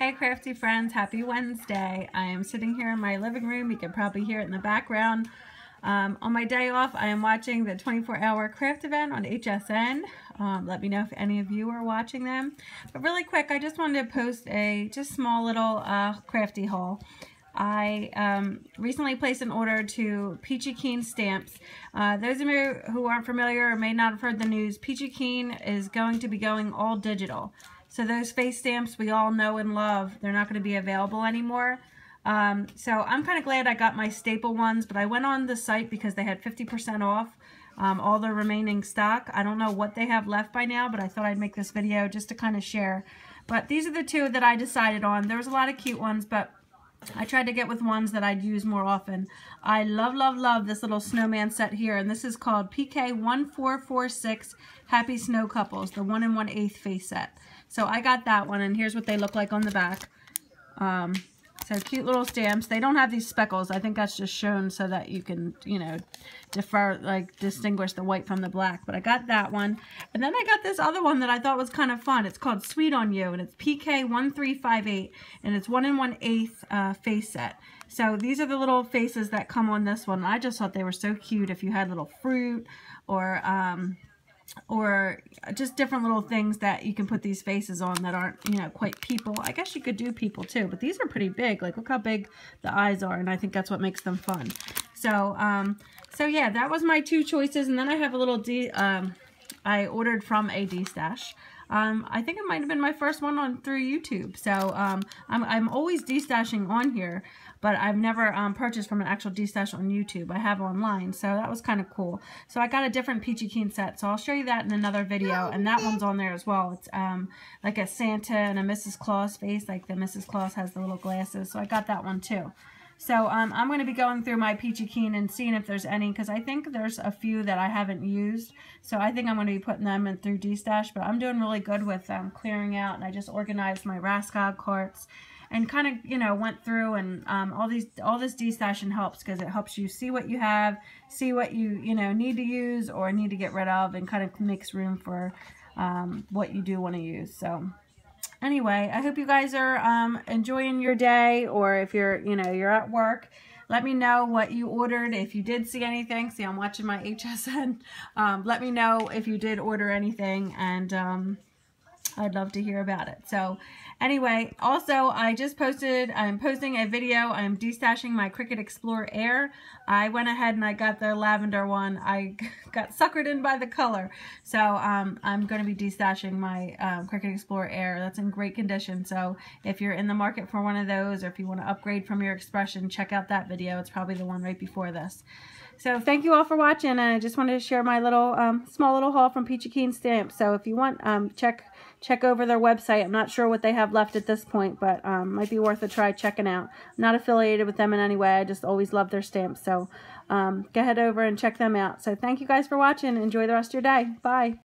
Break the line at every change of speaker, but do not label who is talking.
Hey crafty friends, happy Wednesday. I am sitting here in my living room. You can probably hear it in the background. On my day off, I am watching the 24-hour craft event on HSN. Let me know if any of you are watching them. But really quick, I just wanted to post a just small little crafty haul. I recently placed an order to Peachy Keen Stamps. Those of you who aren't familiar or may not have heard the news, Peachy Keen is going to be going all digital. So those face stamps we all know and love, they're not going to be available anymore. So I'm kind of glad I got my staple ones, but I went on the site because they had 50% off all the remaining stock. I don't know what they have left by now, but I thought I'd make this video just to kind of share. But these are the two that I decided on. There was a lot of cute ones, but I tried to get with ones that I'd use more often. I love, love, love this little snowman set here, and this is called PK1446 Happy Snow Couples, the 1 1/8 face set. So I got that one, and here's what they look like on the back. So cute little stamps. They don't have these speckles. I think that's just shown so that you can, you know, distinguish the white from the black. But I got that one. And then I got this other one that I thought was kind of fun. It's called Sweet on You, and it's PK1358, and it's 1 1/8 face set. So these are the little faces that come on this one. I just thought they were so cute if you had little fruit or just different little things that you can put these faces on that aren't, you know, quite people. I guess you could do people too, but these are pretty big. Like, look how big the eyes are, and I think that's what makes them fun. So, so yeah, that was my two choices, and then I have a little I ordered from a D-Stash. I think it might have been my first one through YouTube. So I'm always D-Stashing on here, but I've never purchased from an actual D-Stash on YouTube. I have online, so that was kind of cool. So I got a different Peachy Keen set, so I'll show you that in another video, and that one's on there as well. It's like a Santa and a Mrs. Claus face, like the Mrs. Claus has the little glasses, so I got that one too. So I'm going to be going through my Peachy Keen and seeing if there's any, because I think there's a few that I haven't used. So I think I'm going to be putting them in through D-Stash, but I'm doing really good with clearing out, and I just organized my Raskog carts and kind of, you know, went through, and all this D-Stashing helps because it helps you see what you have, see what you know, need to use or need to get rid of, and kind of makes room for what you do want to use. So anyway, I hope you guys are enjoying your day, or if you're, you know, you're at work, let me know what you ordered. If you did see anything, see, I'm watching my HSN. Let me know if you did order anything, and I'd love to hear about it. So anyway, also I just posted, I'm posting a video. I'm destashing my Cricut Explorer Air. I went ahead and I got the lavender one. I got suckered in by the color. So I'm going to be destashing my Cricut Explorer Air. That's in great condition. So if you're in the market for one of those, or if you want to upgrade from your Expression, check out that video. It's probably the one right before this. So thank you all for watching, and I just wanted to share my little small little haul from Peachy Keen Stamps. So if you want, check over their website. I'm not sure what they have left at this point, but might be worth a try checking out. I'm not affiliated with them in any way. I just always love their stamps. So go ahead over and check them out. So thank you guys for watching. Enjoy the rest of your day. Bye.